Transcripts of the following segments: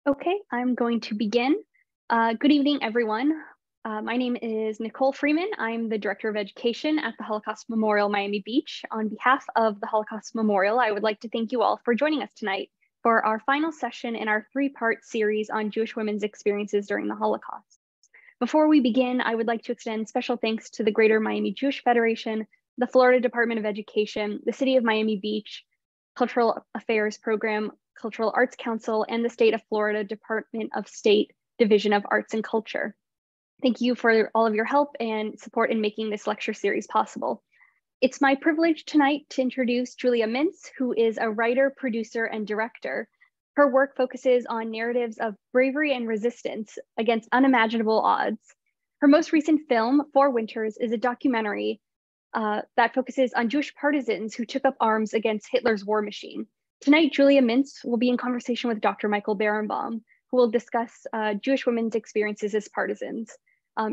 Okay, I'm going to begin. Good evening, everyone. My name is Nicole Freeman. I'm the Director of Education at the Holocaust Memorial Miami Beach. On behalf of the Holocaust Memorial, I would like to thank you all for joining us tonight for our final session in our three-part series on Jewish women's experiences during the Holocaust. Before we begin, I would like to extend special thanks to the Greater Miami Jewish Federation, the Florida Department of Education, the City of Miami Beach Cultural Affairs Program, Cultural Arts Council, and the State of Florida Department of State Division of Arts and Culture. Thank you for all of your help and support in making this lecture series possible. It's my privilege tonight to introduce Julia Mintz, who is a writer, producer, and director. Her work focuses on narratives of bravery and resistance against unimaginable odds. Her most recent film, Four Winters, is a documentary that focuses on Jewish partisans who took up arms against Hitler's war machine. Tonight, Julia Mintz will be in conversation with Dr. Michael Berenbaum, who will discuss Jewish women's experiences as partisans.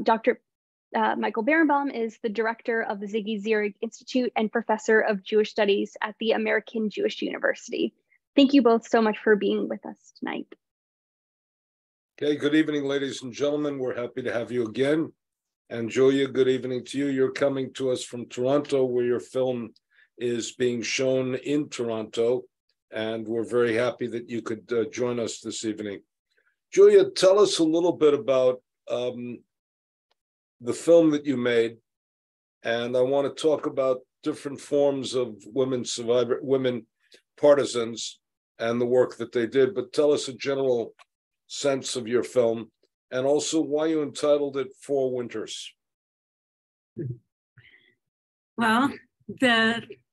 Dr. Michael Berenbaum is the director of the Ziggy Zirig Institute and professor of Jewish Studies at the American Jewish University. Thank you both so much for being with us tonight. Okay, good evening, ladies and gentlemen. We're happy to have you again. And Julia, good evening to you. You're coming to us from Toronto, where your film is being shown in Toronto. And we're very happy that you could join us this evening. Julia, tell us a little bit about the film that you made. And I want to talk about different forms of women partisans and the work that they did. But tell us a general sense of your film and also why you entitled it Four Winters. Well,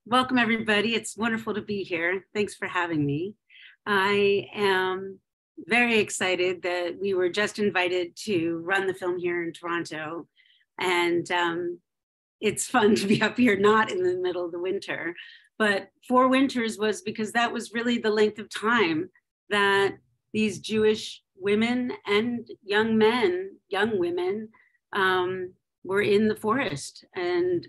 welcome everybody. It's wonderful to be here. Thanks for having me. I am very excited that we were just invited to run the film here in Toronto. And it's fun to be up here, not in the middle of the winter. But Four Winters was because that was really the length of time that these Jewish women and young women were in the forest and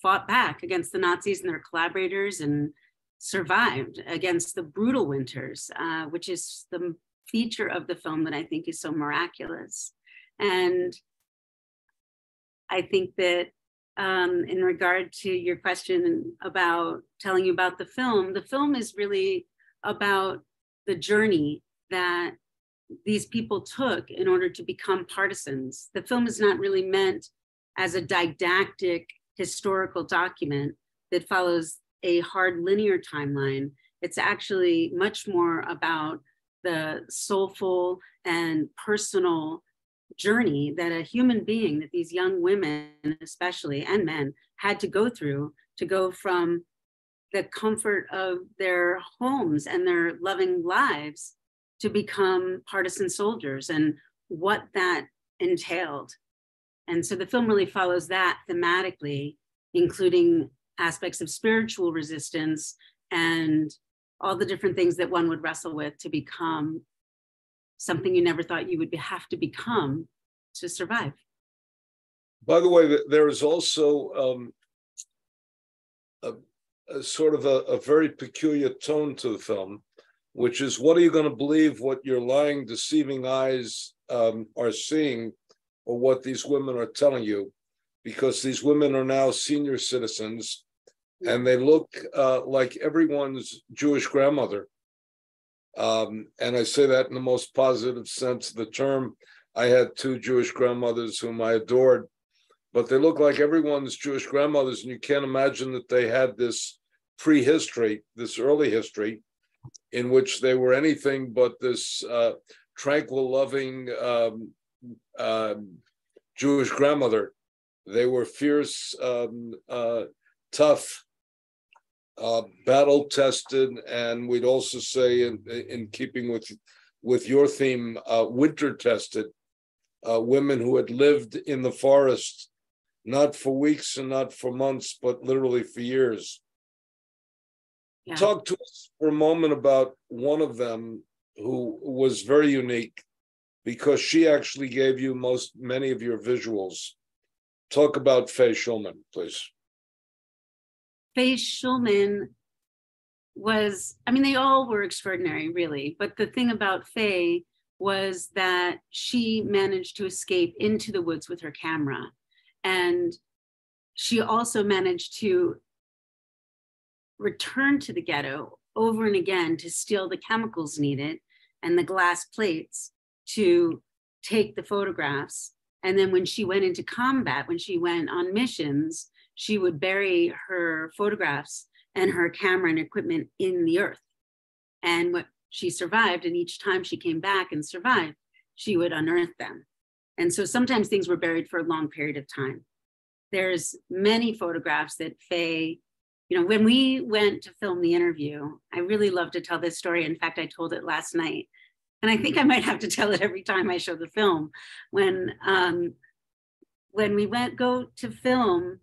fought back against the Nazis and their collaborators and survived against the brutal winters, which is the feature of the film that I think is so miraculous. And I think that in regard to your question about telling you about the film is really about the journey that these people took in order to become partisans. The film is not really meant as a didactic historical document that follows a hard linear timeline. It's actually much more about the soulful and personal journey that a human being, that these young women especially, and men, had to go through to go from the comfort of their homes and their loving lives to become partisan soldiers and what that entailed. And so the film really follows that thematically, including aspects of spiritual resistance and all the different things that one would wrestle with to become something you never thought you would have to become to survive. By the way, there is also a sort of a very peculiar tone to the film, which is, what are you going to believe what your lying, deceiving eyes are seeing, or what these women are telling you? Because these women are now senior citizens, and they look like everyone's Jewish grandmother. And I say that in the most positive sense of the term. I had two Jewish grandmothers whom I adored, but they look like everyone's Jewish grandmothers, and you can't imagine that they had this prehistory, this early history, in which they were anything but this tranquil, loving Jewish grandmother. They were fierce, tough, battle-tested, and we'd also say, in keeping with your theme, winter-tested, women who had lived in the forest, not for weeks and not for months, but literally for years. Yeah. Talk to us for a moment about one of them who was very unique, because she actually gave you many of your visuals. Talk about Faye Schulman, please. Faye Schulman was, I mean, they all were extraordinary, really. But the thing about Faye was that she managed to escape into the woods with her camera. And she also managed to return to the ghetto over and again to steal the chemicals needed and the glass plates to take the photographs. And then when she went into combat, when she went on missions, she would bury her photographs and her camera and equipment in the earth. And what she survived, and each time she came back and survived, she would unearth them. And so sometimes things were buried for a long period of time. There's many photographs that Faye, you know, when we went to film the interview, I really love to tell this story. In fact, I told it last night. And I think I might have to tell it every time I show the film. When we go to film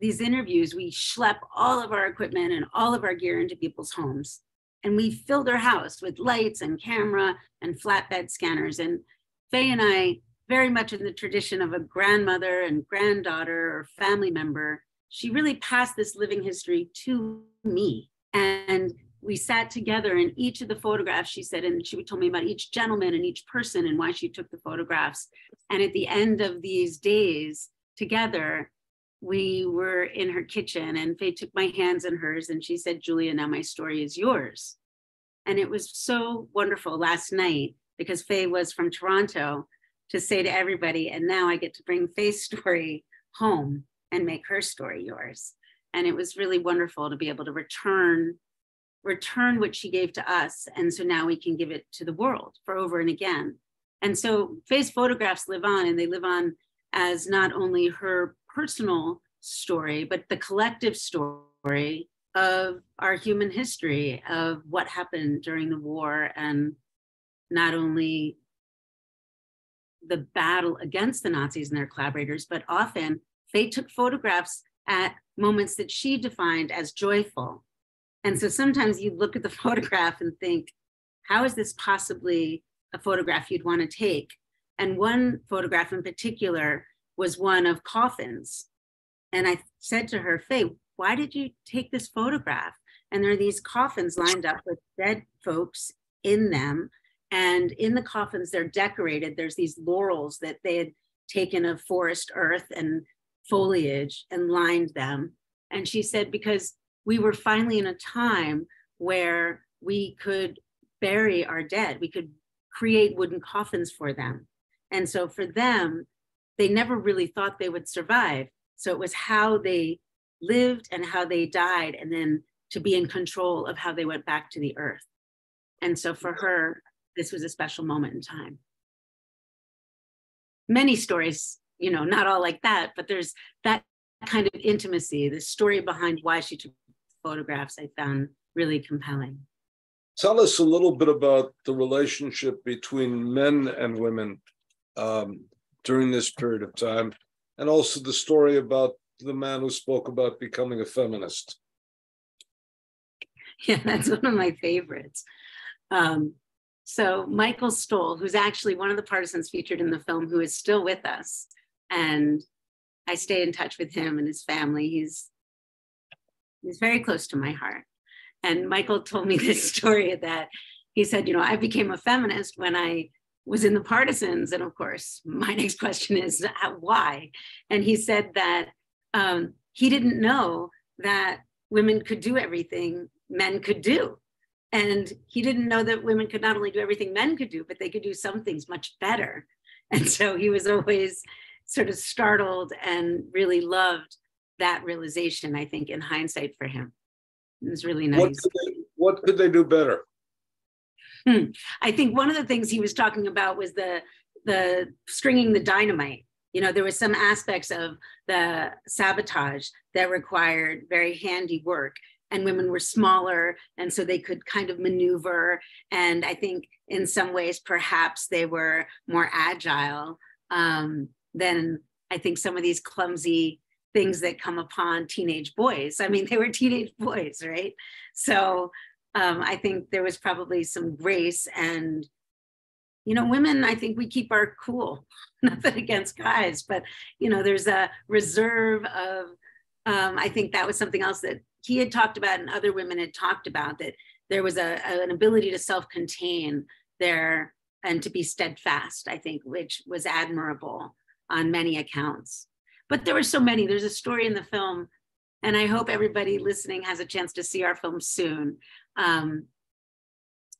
these interviews, we schlep all of our equipment and all of our gear into people's homes. And we filled our house with lights and camera and flatbed scanners. And Faye and I, very much in the tradition of a grandmother and granddaughter or family member, she really passed this living history to me. And we sat together, and each of the photographs, she said, and she would tell me about each gentleman and each person and why she took the photographs. And at the end of these days together, we were in her kitchen, and Faye took my hands in hers and she said, "Julia, now my story is yours." And it was so wonderful last night, because Faye was from Toronto, to say to everybody, and now I get to bring Faye's story home and make her story yours. And it was really wonderful to be able to return what she gave to us. And so now we can give it to the world for over and again. And so Faye's photographs live on, and they live on as not only her personal story, but the collective story of our human history, of what happened during the war, and not only the battle against the Nazis and their collaborators, but often Faye took photographs at moments that she defined as joyful. And so sometimes you look at the photograph and think, how is this possibly a photograph you'd want to take? And one photograph in particular was one of coffins. And I said to her, "Faye, why did you take this photograph?" And there are these coffins lined up with dead folks in them. And in the coffins, they're decorated. There's these laurels that they had taken of forest earth and foliage and lined them. And she said, because we were finally in a time where we could bury our dead, we could create wooden coffins for them. And so for them, they never really thought they would survive. So it was how they lived and how they died, and then to be in control of how they went back to the earth. And so for her, this was a special moment in time. Many stories, you know, not all like that, but there's that kind of intimacy, the story behind why she took photographs, I found really compelling. Tell us a little bit about the relationship between men and women during this period of time, and also the story about the man who spoke about becoming a feminist. Yeah, that's one of my favorites. So Michael Stoll, who's actually one of the partisans featured in the film, who is still with us, and I stay in touch with him and his family. He's very close to my heart. And Michael told me this story that he said, you know, I became a feminist when I was in the partisans. And of course, my next question is why? And he said that he didn't know that women could do everything men could do. And he didn't know that women could not only do everything men could do, but they could do some things much better. And so he was always sort of startled and really loved that realization, I think, in hindsight for him. It was really nice. What could they do better? I think one of the things he was talking about was the stringing the dynamite. You know, there was some aspects of the sabotage that required very handy work, and women were smaller, and so they could kind of maneuver. And I think in some ways, perhaps they were more agile than I think some of these clumsy things that come upon teenage boys. I mean, they were teenage boys, right? So I think there was probably some grace, and, you know, women, I think we keep our cool, nothing against guys, but, you know, there's a reserve of, I think that was something else that he had talked about and other women had talked about, that there was an ability to self-contain their and to be steadfast, I think, which was admirable on many accounts. But there were so many. There's a story in the film, and I hope everybody listening has a chance to see our film soon.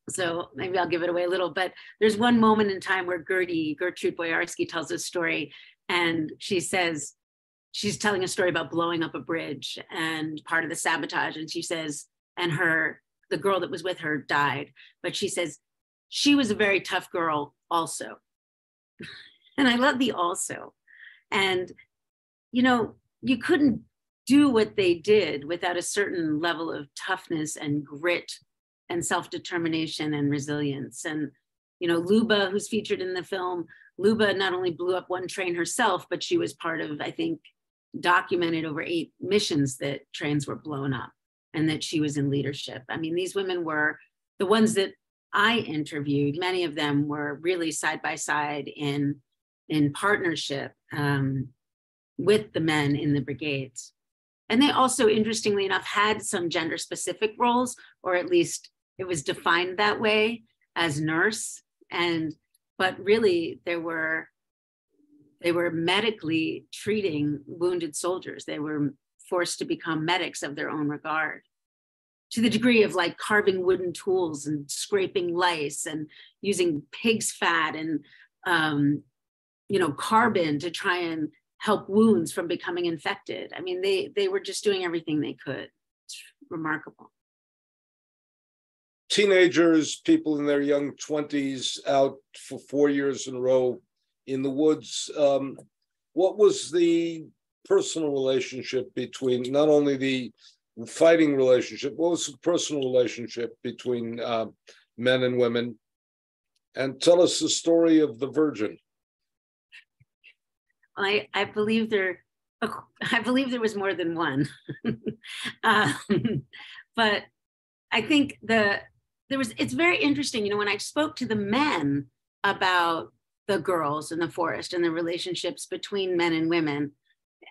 So maybe I'll give it away a little, but there's one moment in time where Gertrude Boyarsky tells a story, and she says, she's telling a story about blowing up a bridge and part of the sabotage. And she says, and the girl that was with her died, but she says, she was a very tough girl also. And I love the also. And, you know, you couldn't do what they did without a certain level of toughness and grit and self-determination and resilience. And, you know, Luba, who's featured in the film, Luba not only blew up one train herself, but she was part of, I think, documented over 8 missions that trains were blown up and that she was in leadership. I mean, these women were the ones that I interviewed. Many of them were really side by side in partnership with the men in the brigades. And they also, interestingly enough, had some gender specific roles, or at least it was defined that way as nurse. But really they were medically treating wounded soldiers. They were forced to become medics of their own regard, to the degree of like carving wooden tools and scraping lice and using pig's fat and, you know, carbon to try and help wounds from becoming infected. I mean, they were just doing everything they could. It's remarkable. Teenagers, people in their young 20s out for 4 years in a row in the woods. What was the personal relationship between, not only the fighting relationship, what was the personal relationship between men and women? And tell us the story of the Virgin. I believe there was more than one. But I think it's very interesting, you know, when I spoke to the men about the girls in the forest and the relationships between men and women,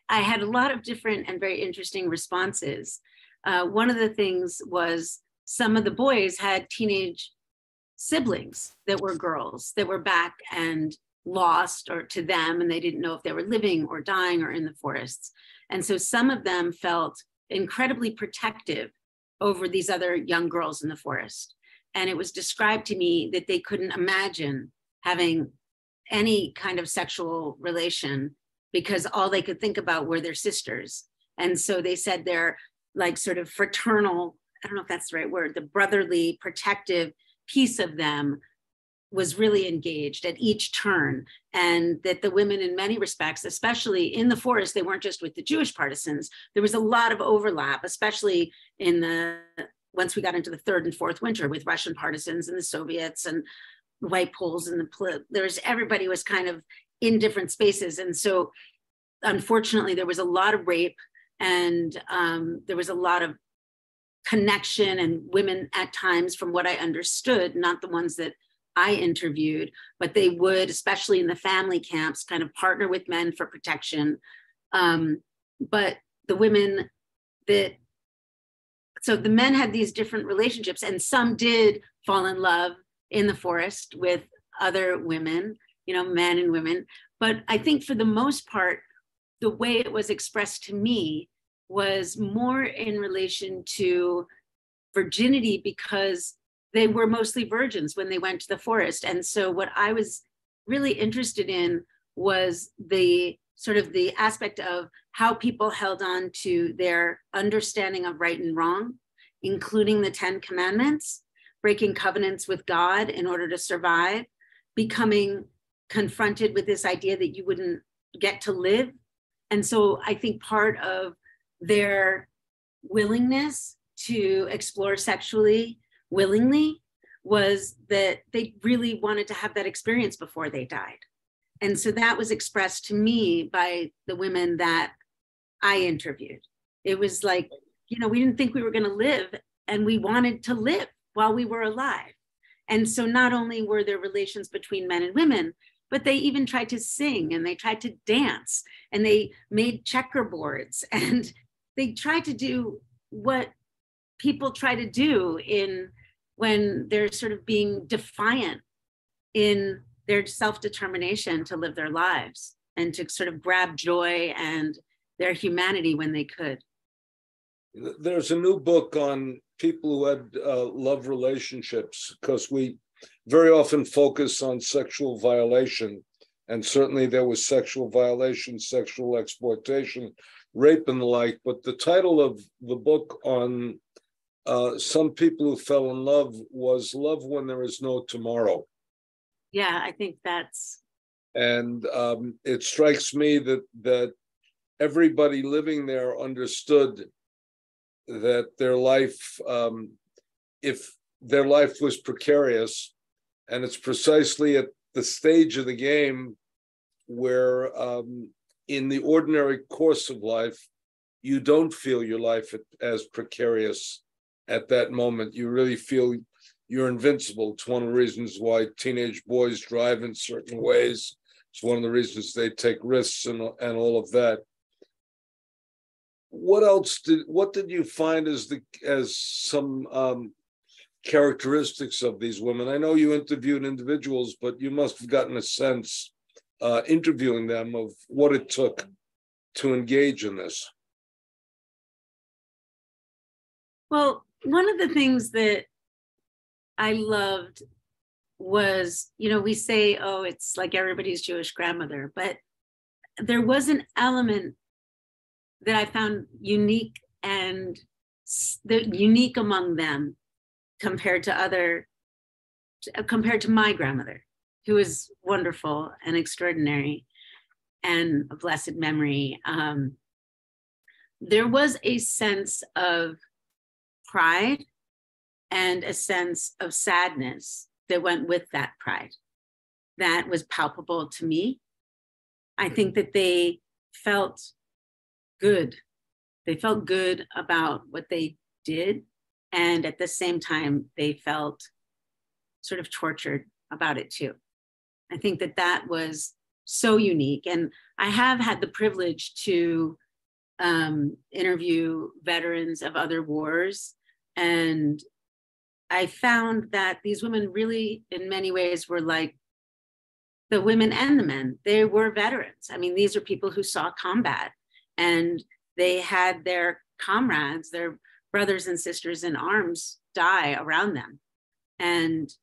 I had a lot of different and very interesting responses. One of the things was some of the boys had teenage siblings that were girls that were back and lost or to them, and they didn't know if they were living or dying or in the forests. And so some of them felt incredibly protective over these other young girls in the forest. And it was described to me that they couldn't imagine having any kind of sexual relation because all they could think about were their sisters. And so they said they're like sort of fraternal, I don't know if that's the right word, the brotherly protective piece of them was really engaged at each turn. And that the women in many respects, especially in the forest, they weren't just with the Jewish partisans, there was a lot of overlap, especially once we got into the 3rd and 4th winter with Russian partisans and the Soviets and white Poles and everybody was kind of in different spaces. And so unfortunately, there was a lot of rape and there was a lot of connection, and women at times, from what I understood, not the ones that I interviewed, but they would, especially in the family camps, kind of partner with men for protection. But the women so the men had these different relationships, and some did fall in love in the forest with other women, you know, men and women. But I think for the most part, the way it was expressed to me was more in relation to virginity, because they were mostly virgins when they went to the forest. And so what I was really interested in was the sort of the aspect of how people held on to their understanding of right and wrong, including the 10 commandments, breaking covenants with God in order to survive, becoming confronted with this idea that you wouldn't get to live. And so I think part of their willingness to explore sexually willingly was that they really wanted to have that experience before they died. And so that was expressed to me by the women that I interviewed. It was like, you know, we didn't think we were going to live, and we wanted to live while we were alive. And so not only were there relations between men and women, but they even tried to sing, and they tried to dance, and they made checkerboards, and they tried to do what people try to do when they're sort of being defiant in their self-determination to live their lives and to sort of grab joy and their humanity when they could. There's a new book on people who had love relationships, because we very often focus on sexual violation. And certainly there was sexual violation, sexual exploitation, rape and the like. But the title of the book on some people who fell in love was Love When There Is No Tomorrow. Yeah, I think that's... And it strikes me that everybody living there understood that their life, if their life was precarious, and it's precisely at the stage of the game where in the ordinary course of life, you don't feel your life as precarious at that moment. You really feel you're invincible. It's one of the reasons why teenage boys drive in certain ways. It's one of the reasons they take risks and all of that. What did you find as some characteristics of these women? I know you interviewed individuals, but you must have gotten a sense interviewing them of what it took to engage in this. Well, one of the things that I loved was, we say, oh, it's like everybody's Jewish grandmother, but there was an element that I found unique and unique among them compared to my grandmother, who is wonderful and extraordinary and a blessed memory. There was a sense of pride and a sense of sadness that went with that pride that was palpable to me. I think that they felt good. They felt good about what they did. And at the same time, they felt sort of tortured about it too. I think that was so unique. And I have had the privilege to interview veterans of other wars. And I found that these women really, in many ways, were like the women and the men. They were veterans. I mean, these are people who saw combat, and they had their comrades, their brothers and sisters in arms, die around them. And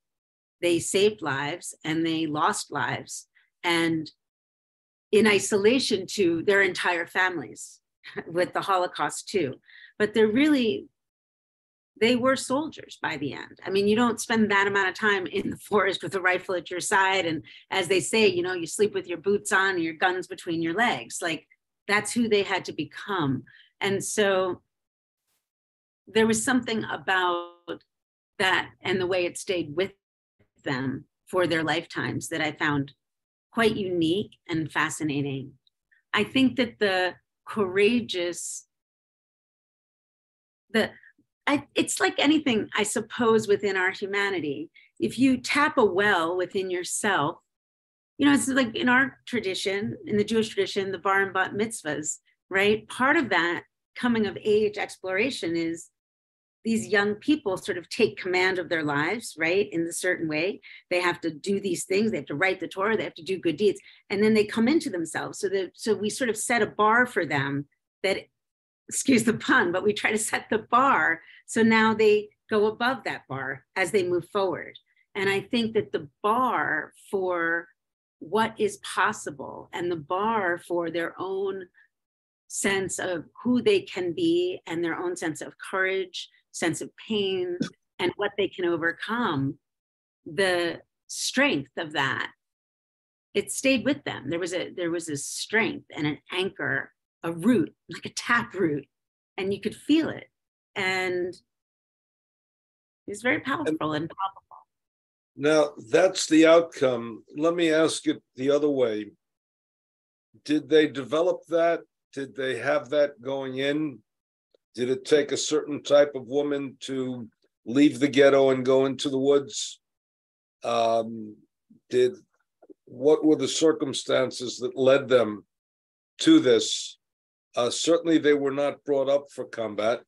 they saved lives and they lost lives, and in isolation to their entire families with the Holocaust too. But they were soldiers by the end. I mean, you don't spend that amount of time in the forest with a rifle at your side. And as they say, you sleep with your boots on and your guns between your legs. Like, that's who they had to become. And so there was something about that and the way it stayed with them for their lifetimes that I found quite unique and fascinating. I think that the courageous, it's like anything, I suppose, within our humanity. If you tap a well within yourself, it's like in our tradition, in the Jewish tradition, the bar and bat mitzvahs, right? Part of that coming of age exploration is these young people sort of take command of their lives, right? In a certain way. They have to do these things. They have to write the Torah. They have to do good deeds. And then they come into themselves. So we sort of set a bar for them that, excuse the pun, but we try to set the bar. So now they go above that bar as they move forward. And I think that the bar for what is possible and the bar for their own sense of who they can be and their own sense of courage, sense of pain, and what they can overcome, the strength of that, it stayed with them. There was a strength and an anchor, a root, like a tap root, and you could feel it. And it's very powerful and palpable. Now, that's the outcome. Let me ask it the other way. Did they develop that? Did they have that going in? Did it take a certain type of woman to leave the ghetto and go into the woods? What were the circumstances that led them to this? Certainly, they were not brought up for combat.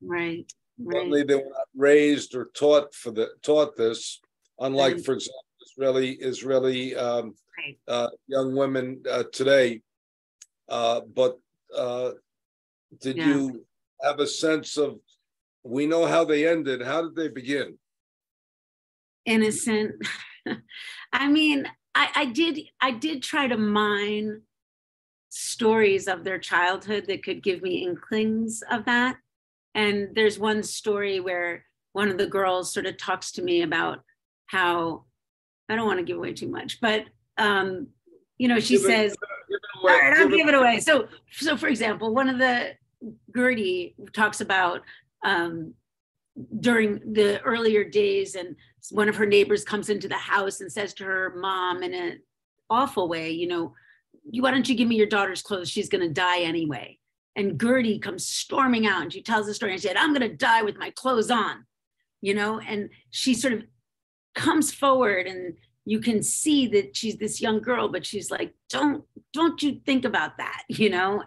Right. Certainly, they were not raised or taught this. Unlike, for example, Israeli Right. young women today. But did Yeah. you have a sense of, we know how they ended, how did they begin? Innocent. I mean, I did try to mine stories of their childhood that could give me inklings of that. And there's one story where one of the girls sort of talks to me about how, I don't want to give away too much, but she says, all right, I'll give it away. So for example, one of the Gertie talks about during the earlier days, and one of her neighbors comes into the house and says to her mom in an awful way, why don't you give me your daughter's clothes? She's going to die anyway. And Gertie comes storming out and she tells the story and she said, I'm going to die with my clothes on, and she sort of comes forward and you can see that she's this young girl, but she's like, don't you think about that,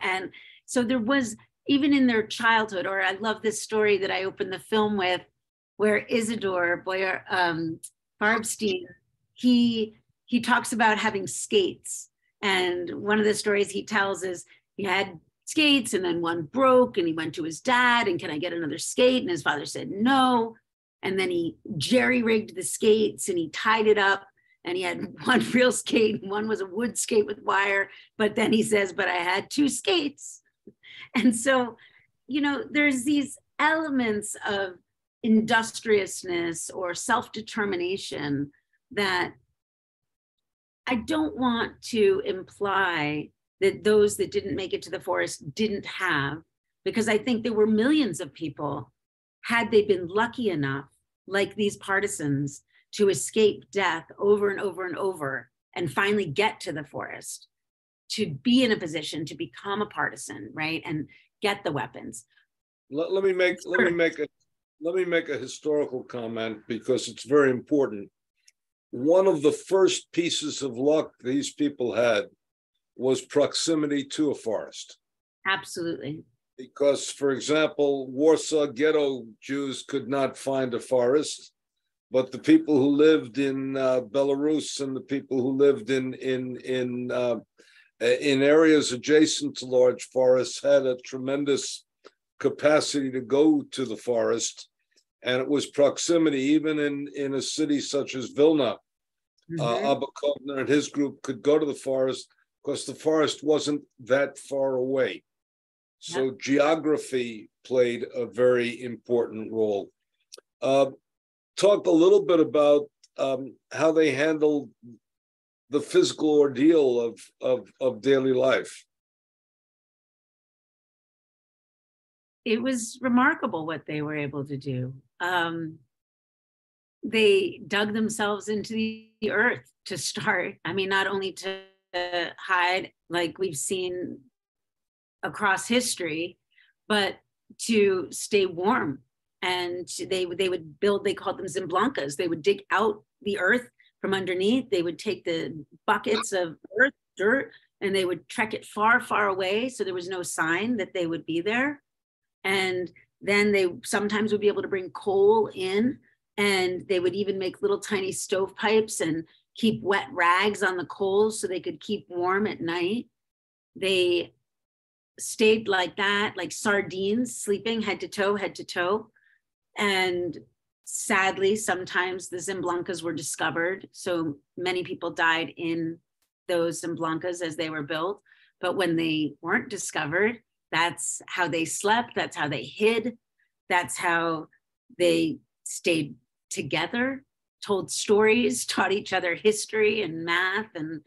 And so there was, even in their childhood, or I love this story that I opened the film with, where Isidore Farbstein, he talks about having skates. And one of the stories he tells is he had skates and then one broke and he went to his dad and, can I get another skate? And his father said no. And then he jerry-rigged the skates and he tied it up. And he had one real skate and one was a wood skate with wire. But then he says, but I had two skates. And so, there's these elements of industriousness or self-determination that I don't want to imply that those that didn't make it to the forest didn't have, because I think there were millions of people, had they been lucky enough, like these partisans, to escape death over and over and over and finally get to the forest, to be in a position to become a partisan, right? And get the weapons. Let me make a historical comment because it's very important. One of the first pieces of luck these people had was proximity to a forest. Absolutely. Because, for example, Warsaw ghetto Jews could not find a forest, but the people who lived in Belarus and the people who lived in areas adjacent to large forests had a tremendous capacity to go to the forest. And it was proximity, even in a city such as Vilna. Abba Kovner and his group could go to the forest because the forest wasn't that far away. So geography played a very important role. Talk a little bit about how they handled the physical ordeal of daily life. It was remarkable what they were able to do. They dug themselves into the earth to start. I mean, not only to hide, like we've seen across history, but to stay warm. And they would build, they called them zimblankas. They would dig out the earth from underneath. They would take the buckets of earth, dirt, and they would trek it far, far away. So there was no sign that they would be there. And then they sometimes would be able to bring coal in, and they would even make little tiny stovepipes and keep wet rags on the coals so they could keep warm at night. They stayed like that, like sardines, sleeping head to toe. And sadly, sometimes the zimblankas were discovered. So many people died in those zimblankas as they were built. But when they weren't discovered, that's how they slept. That's how they hid. That's how they stayed together, told stories, taught each other history and math. And,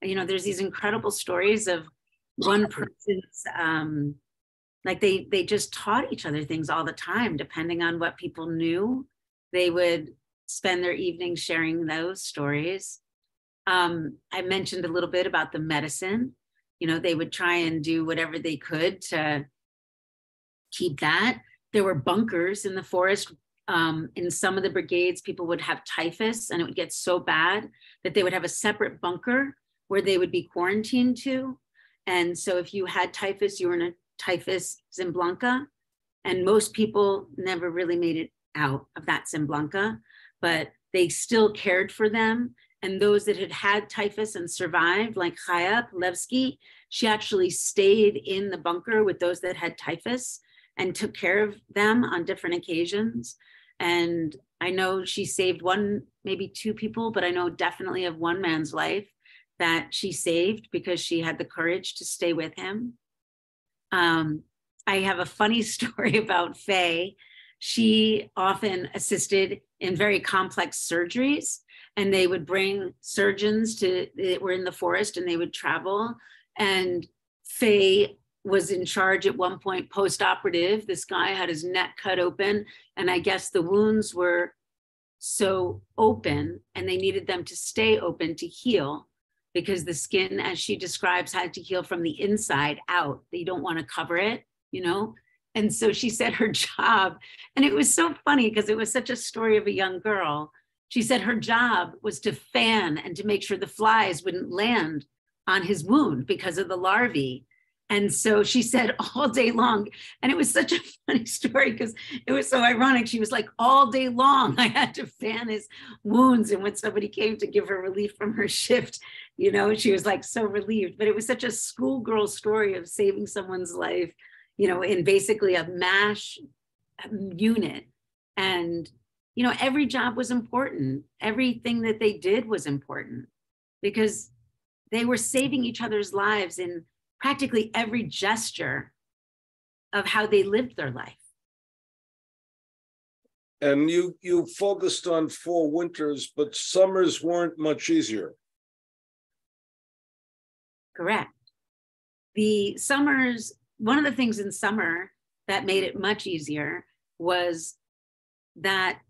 there's these incredible stories of one person's, like they just taught each other things all the time, depending on what people knew. They would spend their evenings sharing those stories. I mentioned a little bit about the medicine. They would try and do whatever they could to keep that. There were bunkers in the forest. In some of the brigades, people would have typhus, and it would get so bad that they would have a separate bunker where they would be quarantined to. And so if you had typhus, you were in a typhus zimblanka, and most people never really made it out of that zimblanka, but they still cared for them. And those that had had typhus and survived, like Chaya Levsky, she actually stayed in the bunker with those that had typhus and took care of them on different occasions. And I know she saved one, maybe two people, but I know definitely of one man's life that she saved because she had the courage to stay with him. I have a funny story about Faye. She often assisted in very complex surgeries, and they would bring surgeons that were in the forest, and they would travel. And Faye was in charge at one point, post-operative. This guy had his neck cut open, and I guess the wounds were so open and they needed them to stay open to heal, because the skin, as she describes, had to heal from the inside out. You don't want to cover it, you know? And so she said her job, and it was so funny because it was such a story of a young girl. She said her job was to fan and to make sure the flies wouldn't land on his wound because of the larvae. And so she said all day long, and it was such a funny story because it was so ironic. She was like, all day long, I had to fan his wounds. And when somebody came to give her relief from her shift, you know, she was like so relieved. But it was such a schoolgirl story of saving someone's life, you know, in basically a MASH unit. And, you know, every job was important. Everything that they did was important because they were saving each other's lives in practically every gesture of how they lived their life. And you focused on 4 winters, but summers weren't much easier. Correct. The summers, one of the things in summer that made it much easier was that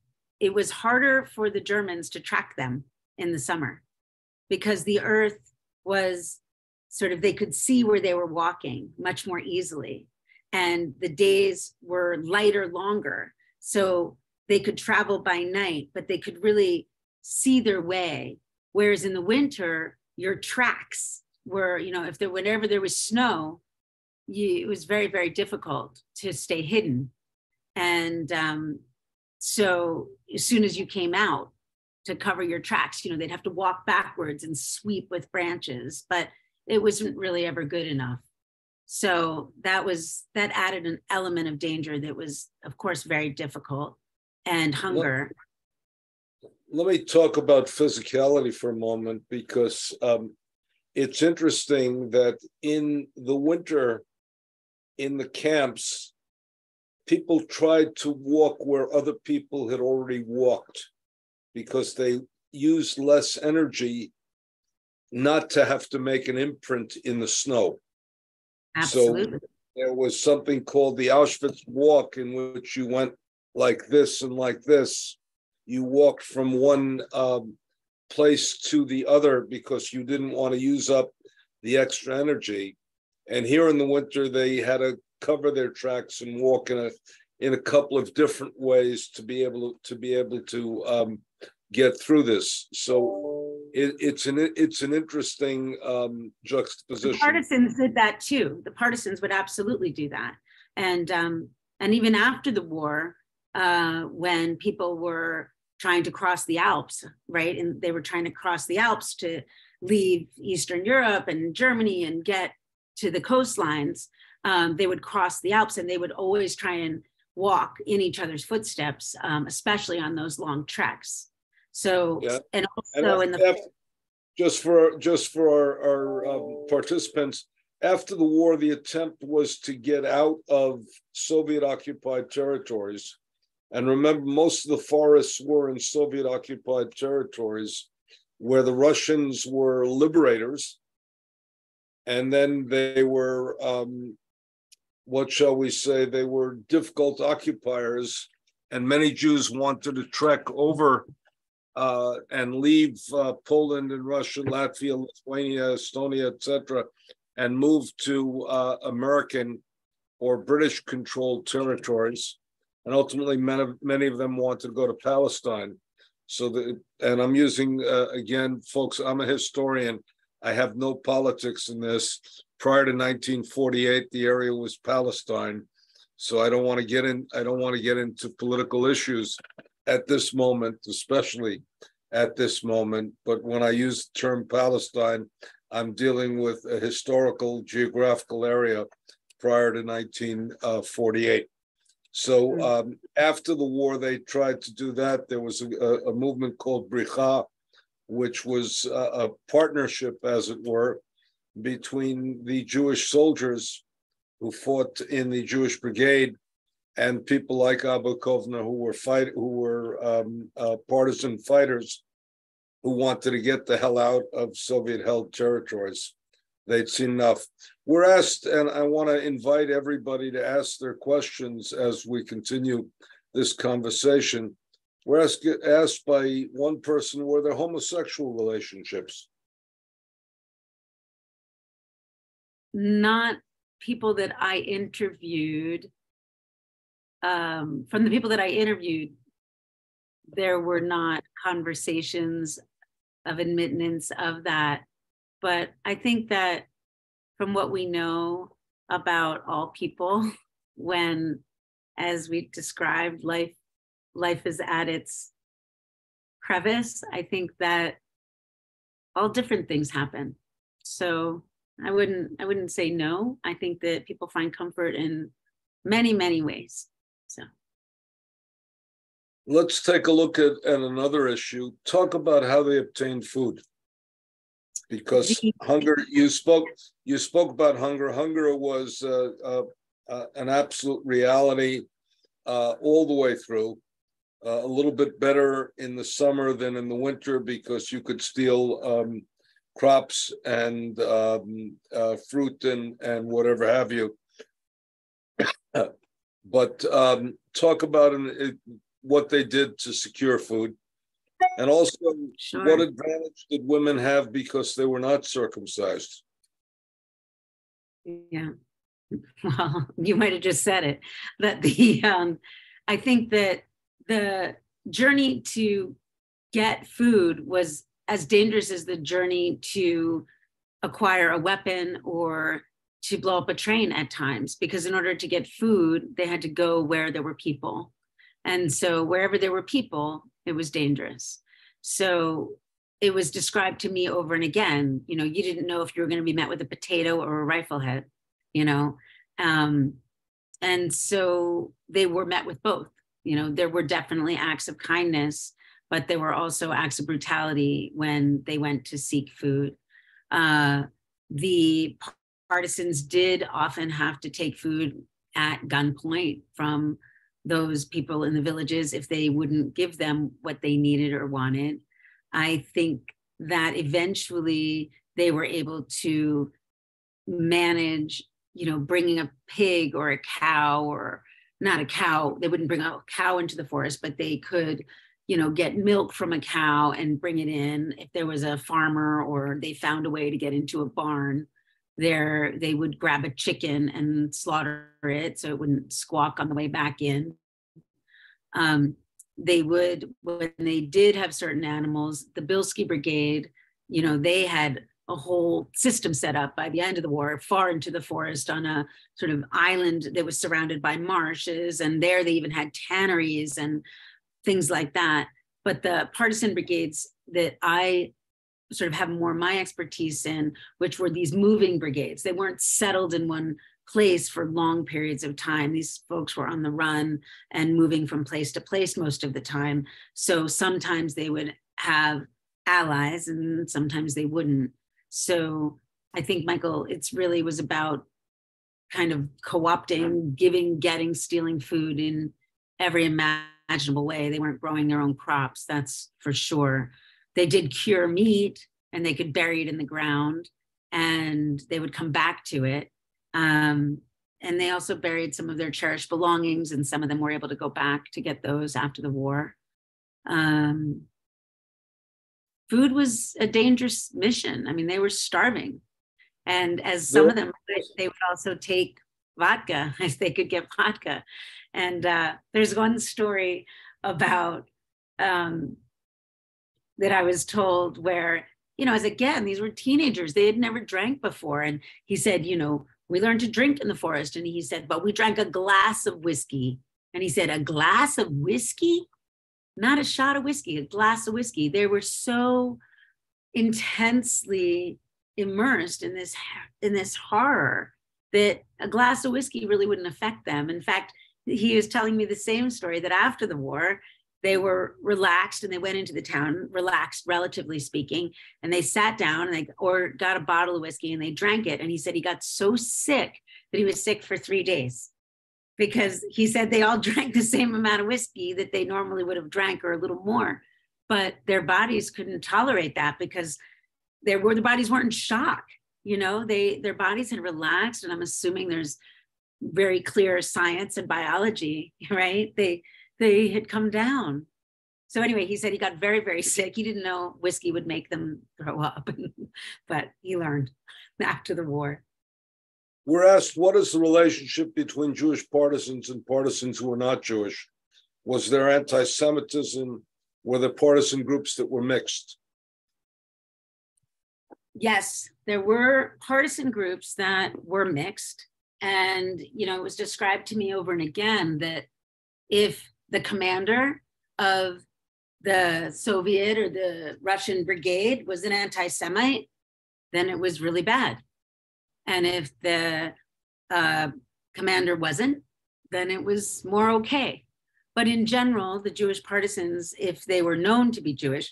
it was harder for the Germans to track them in the summer because the earth was sort of, they could see where they were walking much more easily. And the days were lighter, longer. So they could travel by night, but they could really see their way. Whereas in the winter, your tracks were, you know, whenever there was snow, it was very, very difficult to stay hidden. And so as soon as you came out to cover your tracks, you know, they'd have to walk backwards and sweep with branches, but it wasn't really ever good enough. So that added an element of danger that was, of course, very difficult, and hunger. Let me talk about physicality for a moment, because it's interesting that in the winter, in the camps, people tried to walk where other people had already walked because they used less energy not to have to make an imprint in the snow. Absolutely. So there was something called the Auschwitz walk, in which you went like this and like this. You walked from one place to the other because you didn't want to use up the extra energy. And here in the winter, they had to cover their tracks and walk in a couple of different ways to be able to get through this. So it's an interesting juxtaposition. The partisans did that too. The partisans would absolutely do that. And even after the war, when people were trying to cross the Alps, right? And they were trying to cross the Alps to leave Eastern Europe and Germany and get to the coastlines, they would cross the Alps, and they would always try and walk in each other's footsteps, especially on those long treks. So, yeah. And also just for our participants, after the war, the attempt was to get out of Soviet-occupied territories. And remember, most of the forests were in Soviet-occupied territories where the Russians were liberators. And then they were, what shall we say, they were difficult occupiers. And many Jews wanted to trek over and leave Poland and Russia, Latvia, Lithuania, Estonia, etc., and move to American or British-controlled territories. And ultimately, many of them wanted to go to Palestine. And I'm using, again, folks, I'm a historian. I have no politics in this. Prior to 1948, the area was Palestine. So I don't want to get into political issues at this moment, especially. at this moment. But when I use the term Palestine, I'm dealing with a historical geographical area prior to 1948. So after the war, they tried to do that. There was a movement called Bricha, which was a partnership, as it were, between the Jewish soldiers who fought in the Jewish Brigade and people like Abu Kovna, who were partisan fighters who wanted to get the hell out of Soviet-held territories. They'd seen enough. We're asked, and I want to invite everybody to ask their questions as we continue this conversation. We're asked by one person, were there homosexual relationships? Not people that I interviewed. From the people that I interviewed, there were not conversations of admittance of that. But I think that from what we know about all people, when, as we described, life is at its crevice, I think that all different things happen. So I wouldn't say no. I think that people find comfort in many, many ways. So let's take a look at another issue. Talk about how they obtained food. Because hunger, you spoke about hunger. Hunger was an absolute reality all the way through. A little bit better in the summer than in the winter because you could steal crops and fruit and whatever have you. But talk about what they did to secure food. And also, sure. What advantage did women have because they were not circumcised? Yeah, well, you might have just said it. That I think that the journey to get food was as dangerous as the journey to acquire a weapon or to blow up a train at times, because in order to get food, they had to go where there were people. And so wherever there were people, it was dangerous. So it was described to me over and again, you didn't know if you were going to be met with a potato or a rifle head, and so they were met with both. There were definitely acts of kindness, but there were also acts of brutality when they went to seek food. The partisans did often have to take food at gunpoint from those people in the villages if they wouldn't give them what they needed or wanted. I think that eventually they were able to manage, bringing a pig or a cow, or not a cow. They wouldn't bring a cow into the forest, but they could, get milk from a cow and bring it in. If there was a farmer or they found a way to get into a barn, they would grab a chicken and slaughter it so it wouldn't squawk on the way back in. They would, when they did have certain animals, the Bilski Brigade, they had a whole system set up by the end of the war, far into the forest on a sort of island that was surrounded by marshes. And there they even had tanneries and things like that. But the partisan brigades that I sort of have more my expertise in, which were these moving brigades. They weren't settled in one place for long periods of time. These folks were on the run and moving from place to place most of the time. So sometimes they would have allies and sometimes they wouldn't. So I think, Michael, it's really was about kind of co-opting, giving, getting, stealing food in every imaginable way. They weren't growing their own crops, that's for sure. They did cure meat and they could bury it in the ground and they would come back to it. And they also buried some of their cherished belongings, and some of them were able to go back to get those after the war. Food was a dangerous mission. I mean, they were starving. And as some of them, they would also take vodka if they could get vodka. And there's one story about that I was told where, as again, these were teenagers, they had never drank before. And he said, we learned to drink in the forest. And he said, but we drank a glass of whiskey. And he said, a glass of whiskey? not a shot of whiskey, a glass of whiskey. They were so intensely immersed in this horror that a glass of whiskey really wouldn't affect them. In fact, he was telling me the same story, that after the war, they were relaxed and they went into the town, relaxed, relatively speaking, and they sat down and or got a bottle of whiskey and they drank it. And he said he got so sick that he was sick for 3 days, because he said they all drank the same amount of whiskey that they normally would have drank, or a little more, but their bodies couldn't tolerate that because their bodies weren't in shock. Their bodies had relaxed, and I'm assuming there's very clear science and biology, right? They had come down. So anyway, he said he got very, very sick. He didn't know whiskey would make them throw up, but he learned after the war. We're asked, what is the relationship between Jewish partisans and partisans who are not Jewish? Was there anti-Semitism? Were there partisan groups that were mixed? Yes, there were partisan groups that were mixed. And, it was described to me over and again that if the commander of the Soviet or the Russian brigade was an anti-Semite, then it was really bad. And if the commander wasn't, then it was more okay. But in general, the Jewish partisans, if they were known to be Jewish,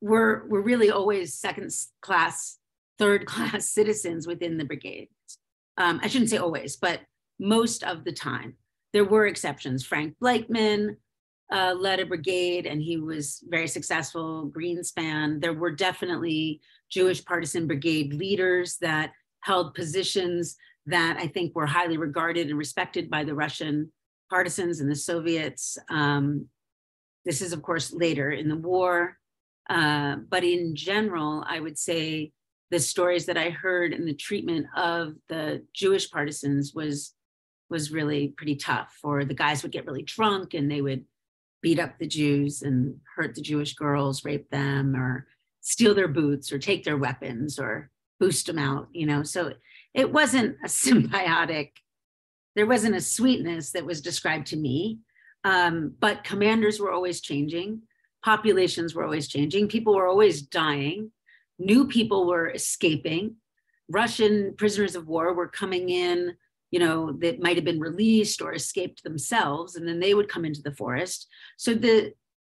were really always second class, third class citizens within the brigade. I shouldn't say always, but most of the time. There were exceptions. Frank Blakeman led a brigade and he was very successful. Greenspan. There were definitely Jewish partisan brigade leaders that held positions that I think were highly regarded and respected by the Russian partisans and the Soviets. This is, of course, later in the war. But in general, I would say the stories that I heard in the treatment of the Jewish partisans was really pretty tough. Or the guys would get really drunk and they would beat up the Jews and hurt the Jewish girls, rape them, or steal their boots, or take their weapons, or boost them out, So it wasn't a symbiotic, there wasn't a sweetness that was described to me. But commanders were always changing. Populations were always changing. People were always dying. New people were escaping. Russian prisoners of war were coming in, that might have been released or escaped themselves, and then they would come into the forest. So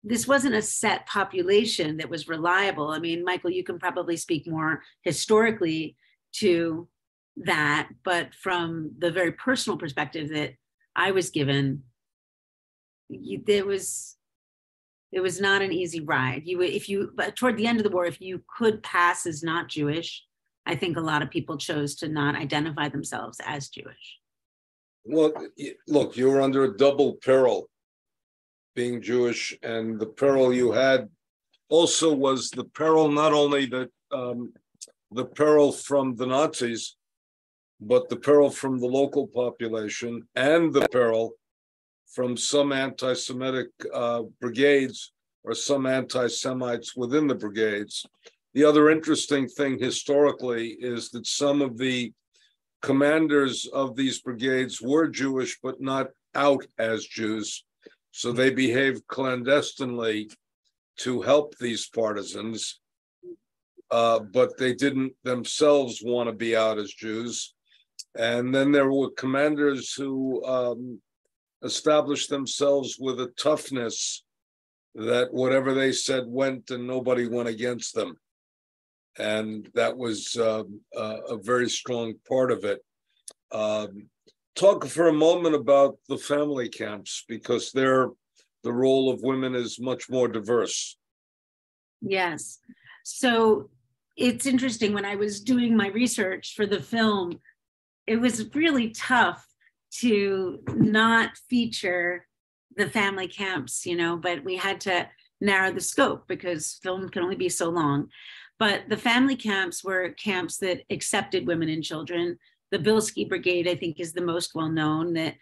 this wasn't a set population that was reliable. I mean, Michael, you can probably speak more historically to that, but from the very personal perspective that I was given, it was not an easy ride. But toward the end of the war, if you could pass as not Jewish, I think a lot of people chose to not identify themselves as Jewish. Well, look, you were under a double peril, being Jewish, and the peril you had also was the peril, not only that the peril from the Nazis, but the peril from the local population, and the peril from some anti-Semitic brigades or some anti-Semites within the brigades. The other interesting thing historically is that some of the commanders of these brigades were Jewish, but not out as Jews. So they behaved clandestinely to help these partisans, but they didn't themselves want to be out as Jews. And then there were commanders who established themselves with a toughness that whatever they said went and nobody went against them. And that was a very strong part of it. Talk for a moment about the family camps, because there the role of women is much more diverse. Yes. So it's interesting, when I was doing my research for the film, it was really tough to not feature the family camps, but we had to narrow the scope because film can only be so long. But the family camps were camps that accepted women and children. The Bilski Brigade, I think, is the most well-known, that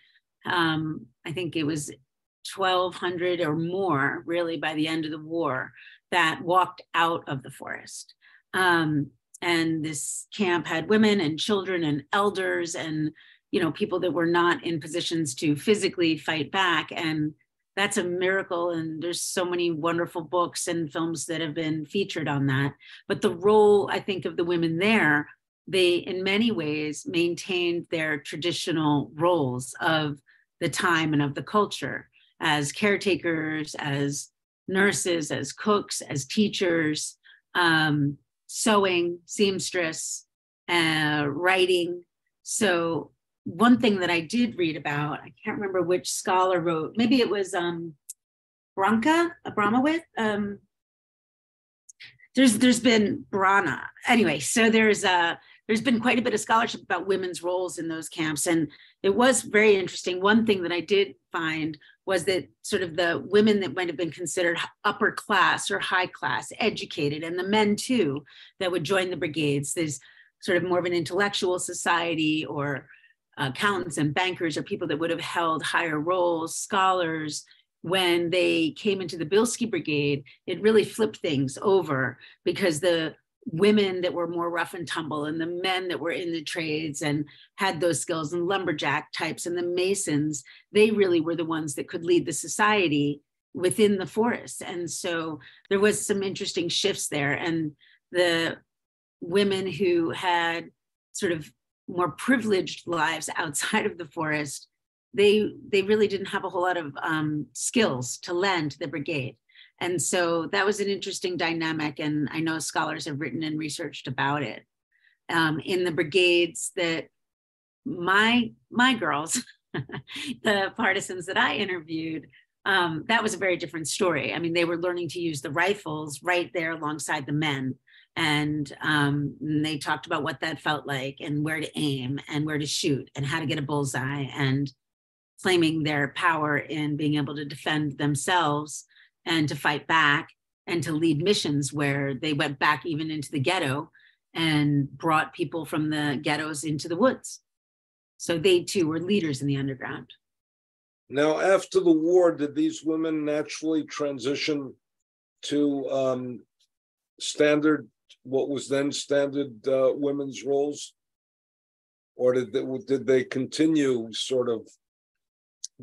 I think it was 1,200 or more, really, by the end of the war, that walked out of the forest. And this camp had women and children and elders and people that were not in positions to physically fight back. And that's a miracle. And there's so many wonderful books and films that have been featured on that. But the role, I think, of the women there, they in many ways maintained their traditional roles of the time and of the culture as caretakers, as nurses, as cooks, as teachers, sewing, seamstress, writing. So one thing that I did read about, I can't remember which scholar wrote, maybe it was Branka Abramowitz. There's been Brana. Anyway, so there's been quite a bit of scholarship about women's roles in those camps. And it was very interesting. One thing that I did find was that sort of the women that might have been considered upper class or high class, educated, and the men too, that would join the brigades. There's sort of more of an intellectual society, or accountants and bankers, or people that would have held higher roles, scholars. When they came into the Bilski Brigade, it really flipped things over, because the women that were more rough and tumble and the men that were in the trades and had those skills, and lumberjack types and the masons, they really were the ones that could lead the society within the forest. And so there was some interesting shifts there. And the women who had sort of more privileged lives outside of the forest, they really didn't have a whole lot of skills to lend to the brigade. And so that was an interesting dynamic. And I know scholars have written and researched about it. In the brigades that my girls, the partisans that I interviewed, that was a very different story. I mean, they were learning to use the rifles right there alongside the men. And they talked about what that felt like, and where to aim, and where to shoot, and how to get a bullseye, and claiming their power in being able to defend themselves and to fight back and to lead missions where they went back even into the ghetto and brought people from the ghettos into the woods. So they too were leaders in the underground. Now, after the war, did these women naturally transition to what was then standard women's roles? Or did they continue sort of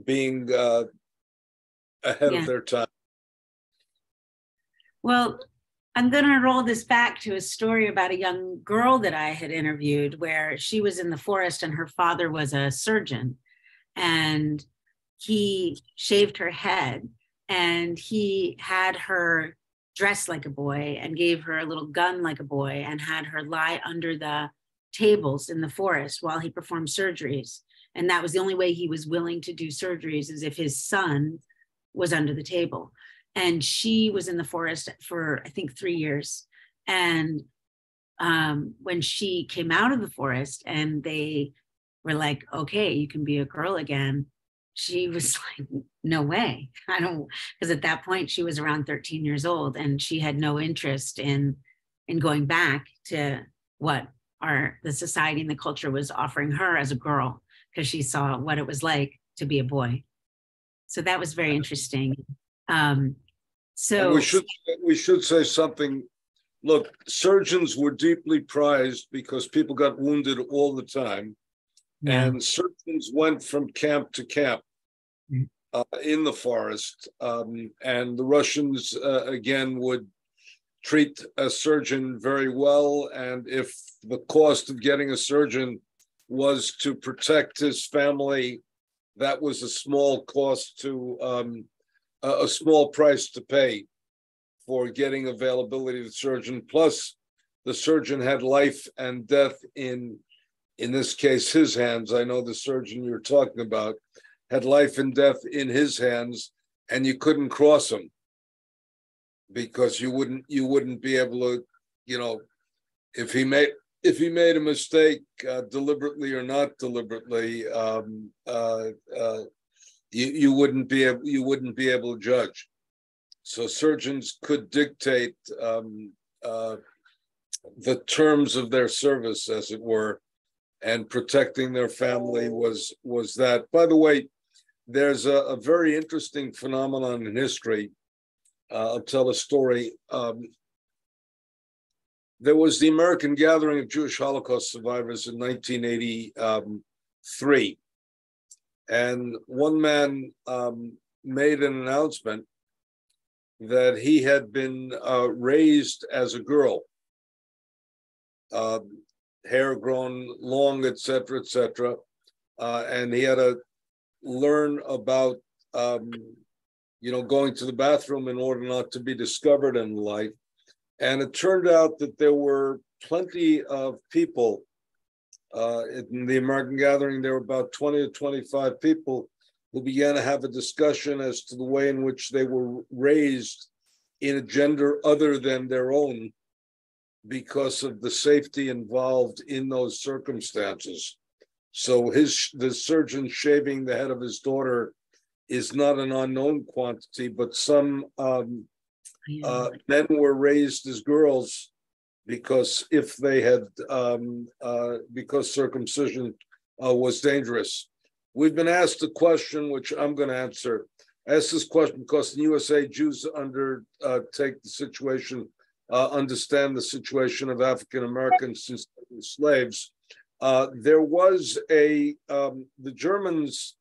being ahead of their time? Well, I'm going to roll this back to a story about a young girl that I had interviewed, where she was in the forest and her father was a surgeon, and he shaved her head, and he had her dress like a boy and gave her a little gun like a boy, and had her lie under the tables in the forest while he performed surgeries. And that was the only way he was willing to do surgeries, is if his son was under the table. And she was in the forest for, I think, 3 years. And when she came out of the forest and they were like, okay, you can be a girl again, she was like, no way. I don't, because at that point she was around 13 years old, and she had no interest in going back to what the society and the culture was offering her as a girl, because she saw what it was like to be a boy. So that was very interesting. So we should say something. Look, surgeons were deeply prized because people got wounded all the time. Yeah. And surgeons went from camp to camp in the forest. And the Russians, again, would treat a surgeon very well. And if the cost of getting a surgeon was to protect his family, that was a small cost to a small price to pay for getting availability of the surgeon. Plus, the surgeon had life and death in this case, his hands. I know the surgeon you're talking about had life and death in his hands, and you couldn't cross him because you wouldn't be able to, if he made a mistake, deliberately or not deliberately, you wouldn't be able to judge. So surgeons could dictate the terms of their service, as it were, and protecting their family was that. By the way, there's a very interesting phenomenon in history. I'll tell a story. There was the American Gathering of Jewish Holocaust Survivors in 1983, three. And one man made an announcement that he had been raised as a girl, hair grown long, et cetera, and he had to learn about, going to the bathroom in order not to be discovered and the like. And it turned out that there were plenty of people in the American gathering. There were about 20 to 25 people who began to have a discussion as to the way in which they were raised in a gender other than their own because of the safety involved in those circumstances. So the surgeon shaving the head of his daughter is not an unknown quantity, but some men were raised as girls because because circumcision was dangerous. We've been asked a question, which I'm going to answer. I asked this question because in the USA, Jews understand the situation of African Americans since slaves. There was the Germans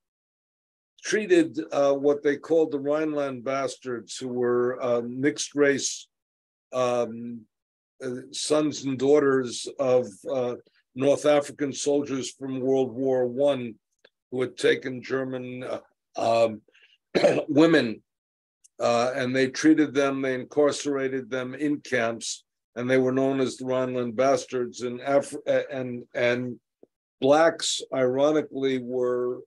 treated what they called the Rhineland bastards, who were mixed race sons and daughters of North African soldiers from World War I who had taken German women, and they treated them, they incarcerated them in camps, and they were known as the Rhineland bastards. And blacks, ironically, were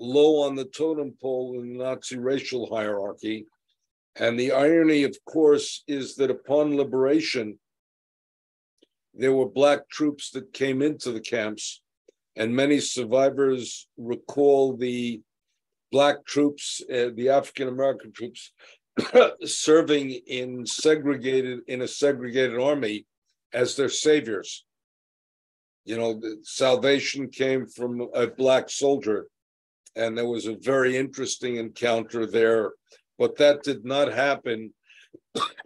low on the totem pole in the Nazi racial hierarchy. And the irony, of course, is that upon liberation, there were black troops that came into the camps, and many survivors recall the black troops, the African-American troops, serving in a segregated army as their saviors. The salvation came from a black soldier, and there was a very interesting encounter there. But that did not happen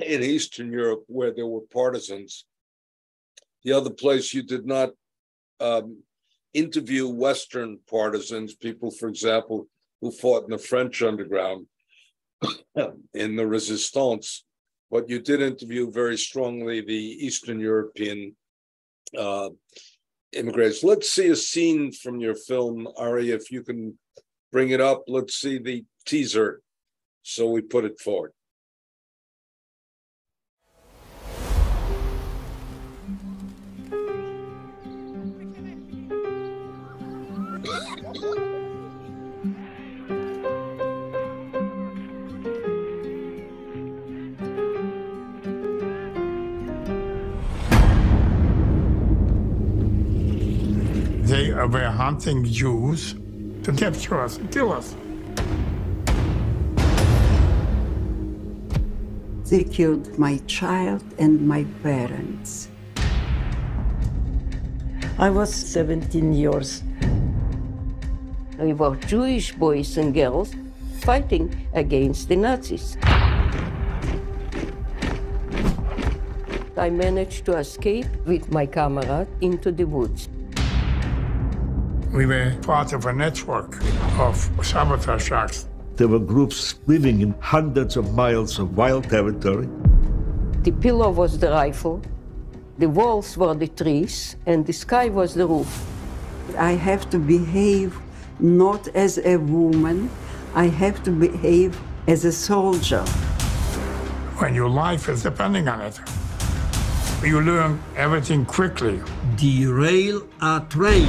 in Eastern Europe, where there were partisans. The other place you did not interview Western partisans, people, for example, who fought in the French underground in the Resistance, but you did interview very strongly the Eastern European immigrants. Let's see a scene from your film, Ari, if you can bring it up. Let's see the teaser. So we put it forward. They were hunting Jews to capture us and kill us. They killed my child and my parents. I was 17 years. We were Jewish boys and girls fighting against the Nazis. I managed to escape with my camera into the woods. We were part of a network of sabotage acts. There were groups living in hundreds of miles of wild territory. The pillow was the rifle, the walls were the trees, and the sky was the roof. I have to behave not as a woman, I have to behave as a soldier. When your life is depending on it, you learn everything quickly. Derail a train.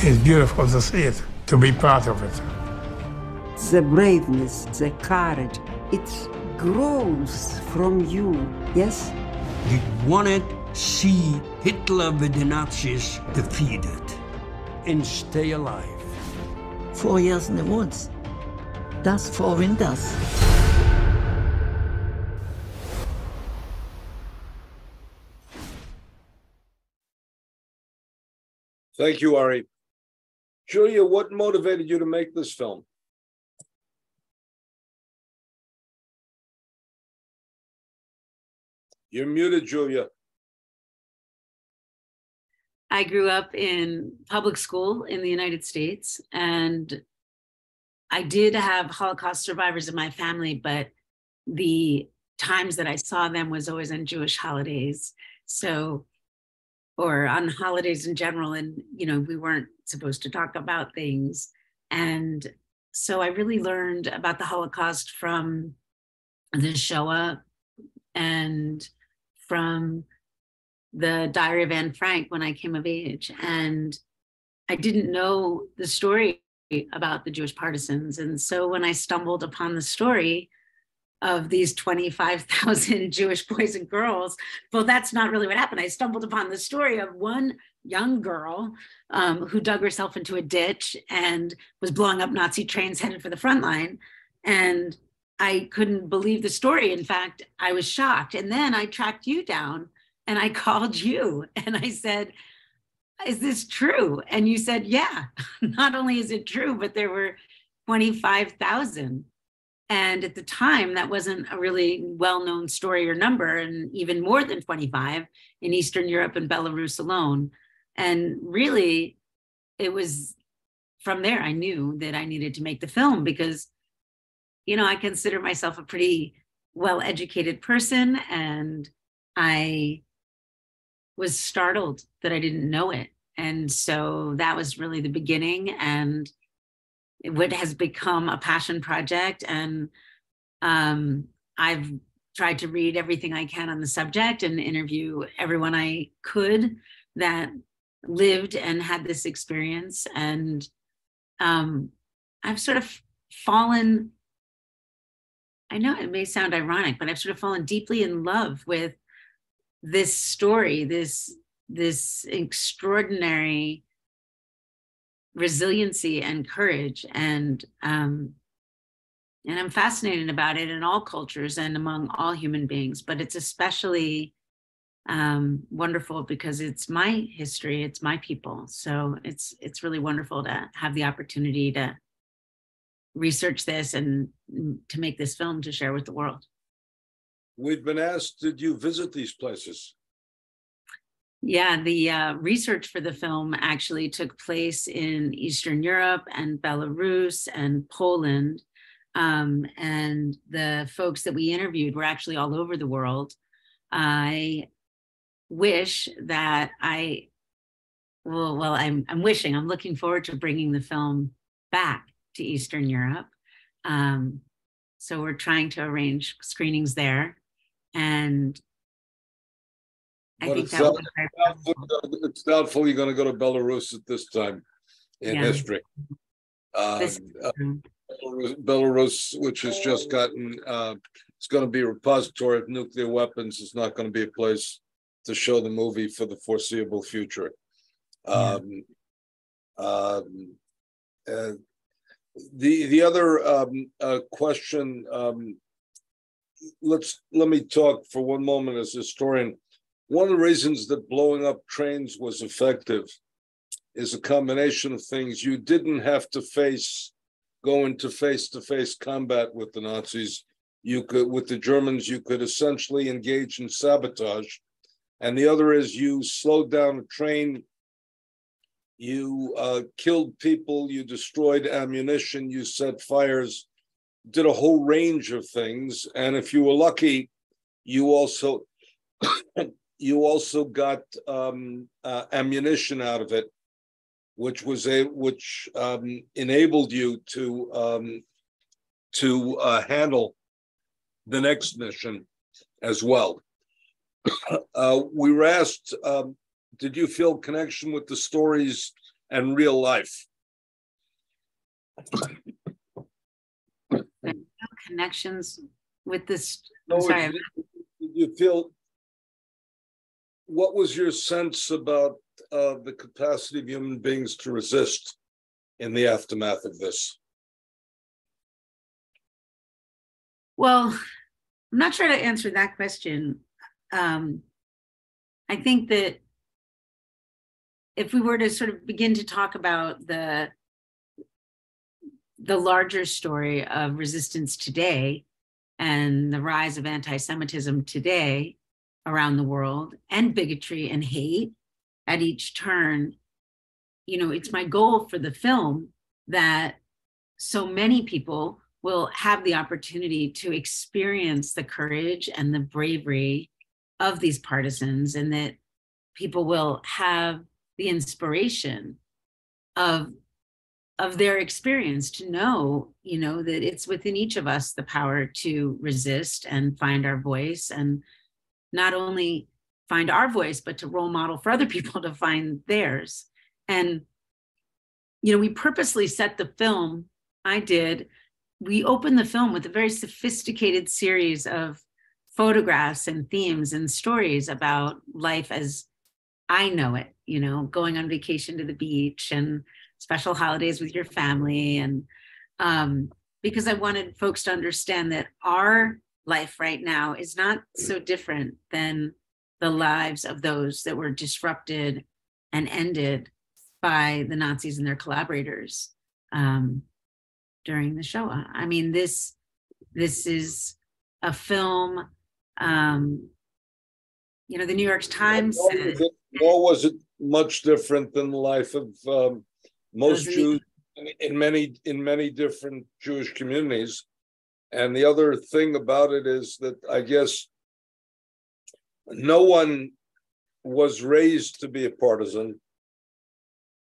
It's beautiful to see it, to be part of it. The braveness, the courage, it grows from you, yes? You wanted to see Hitler with the Nazis defeated and stay alive. 4 years in the woods. That's 4 winters. Thank you, Ari. Julia, what motivated you to make this film? You're muted, Julia. I grew up in public school in the United States, and I did have Holocaust survivors in my family, but the times that I saw them was always on Jewish holidays. So, or on holidays in general. And, we weren't supposed to talk about things. And so I really learned about the Holocaust from the Shoah and from the Diary of Anne Frank when I came of age. And I didn't know the story about the Jewish partisans. And so when I stumbled upon the story of these 25,000 Jewish boys and girls, well, that's not really what happened. I stumbled upon the story of one young girl who dug herself into a ditch and was blowing up Nazi trains headed for the front line. And I couldn't believe the story. In fact, I was shocked. And then I tracked you down and I called you and I said, is this true? And you said, yeah, not only is it true, but there were 25,000. And at the time, that wasn't a really well-known story or number, and even more than 25 in Eastern Europe and Belarus alone. And really, it was from there I knew that I needed to make the film because, I consider myself a pretty well-educated person, and I was startled that I didn't know it. And so that was really the beginning, and what has become a passion project. And I've tried to read everything I can on the subject and interview everyone I could that lived and had this experience. And I've sort of fallen, I know it may sound ironic, but I've sort of fallen deeply in love with this story, this extraordinary resiliency and courage. And I'm fascinated about it in all cultures and among all human beings, but it's especially wonderful because it's my history, it's my people. So it's really wonderful to have the opportunity to research this and to make this film to share with the world. We've been asked, did you visit these places? Yeah, the research for the film actually took place in Eastern Europe and Belarus and Poland. And the folks that we interviewed were actually all over the world. I wish that I'm looking forward to bringing the film back to Eastern Europe. So we're trying to arrange screenings there. And I think that would be very powerful. It's doubtful you're going to go to Belarus at this time in history. Belarus, which has just gotten, it's going to be a repository of nuclear weapons. It's not going to be a place to show the movie for the foreseeable future. The other question, let me talk for one moment as a historian. One of the reasons that blowing up trains was effective is a combination of things. You didn't have to go into face-to-face combat with the Nazis. With the Germans, you could essentially engage in sabotage. And the other is you slowed down a train, you killed people, you destroyed ammunition, you set fires, did a whole range of things. And if you were lucky, you also got ammunition out of it, which enabled you to handle the next mission as well. We were asked, did you feel connection with the stories and real life? Connections with this. Did you feel? What was your sense about the capacity of human beings to resist in the aftermath of this? Well, I'm not sure to answer that question. I think that if we were to sort of begin to talk about the larger story of resistance today and the rise of anti-Semitism today around the world, and bigotry and hate, at each turn, you know, it's my goal for the film that so many people will have the opportunity to experience the courage and the bravery of these partisans, and that people will have the inspiration of their experience to know, you know, that it's within each of us the power to resist and find our voice, and not only find our voice, but to role model for other people to find theirs. And, you know, we purposely set the film, we opened the film with a very sophisticated series of photographs and themes and stories about life as I know it, you know, going on vacation to the beach and special holidays with your family. And because I wanted folks to understand that our life right now is not so different than the lives of those that were disrupted and ended by the Nazis and their collaborators during the Shoah. I mean, this is a film, you know, the New York Times said, nor was it much different than the life of most Jews in many different Jewish communities. And the other thing about it is that I guess no one was raised to be a partisan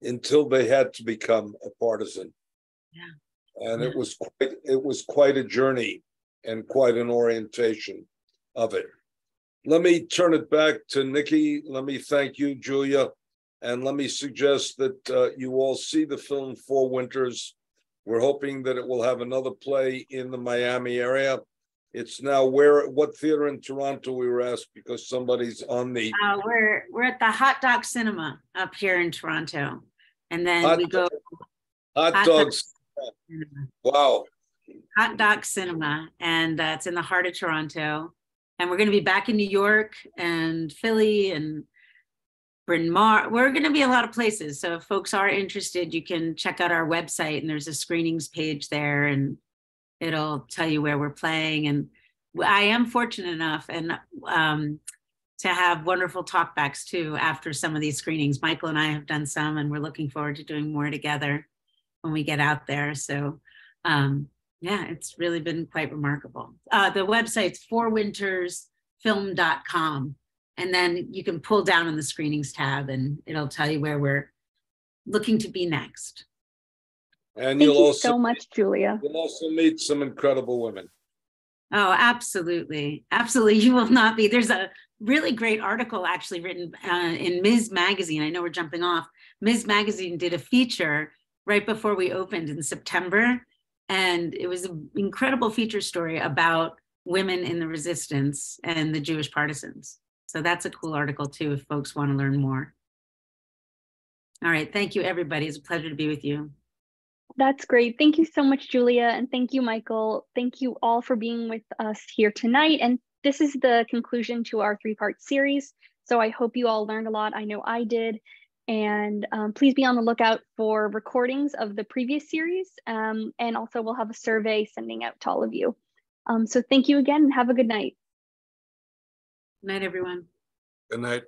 until they had to become a partisan. Yeah. And it was quite a journey and quite an orientation of it. Let me turn it back to Nikki. Let me thank you, Julia. And let me suggest that you all see the film Four Winters. We're hoping that it will have another play in the Miami area. It's now what theater in Toronto, we were asked, because somebody's on the... We're at the Hot Dog Cinema up here in Toronto. And then we go... Hot Dogs. Wow. Hot Dog Cinema. And it's in the heart of Toronto. And we're going to be back in New York and Philly and Bryn Mawr. We're going to be a lot of places. So if folks are interested, you can check out our website, and there's a screenings page there, and it'll tell you where we're playing. And I am fortunate enough and to have wonderful talkbacks too after some of these screenings. Michael and I have done some, and we're looking forward to doing more together when we get out there. So yeah, it's really been quite remarkable. The website's fourwintersfilm.com. And then you can pull down on the screenings tab, and it'll tell you where we're looking to be next. And Thank you so much, Julia. You'll also meet some incredible women. Oh, absolutely. Absolutely. You will not be. There's a really great article actually written in Ms. Magazine. I know we're jumping off. Ms. Magazine did a feature right before we opened in September. And it was an incredible feature story about women in the resistance and the Jewish partisans. So that's a cool article too, if folks want to learn more. All right, thank you everybody. It's a pleasure to be with you. That's great. Thank you so much, Julia. And thank you, Michael. Thank you all for being with us here tonight. And this is the conclusion to our 3-part series. So I hope you all learned a lot. I know I did. And please be on the lookout for recordings of the previous series. And also we'll have a survey sending out to all of you. So thank you again and have a good night. Good night, everyone. Good night.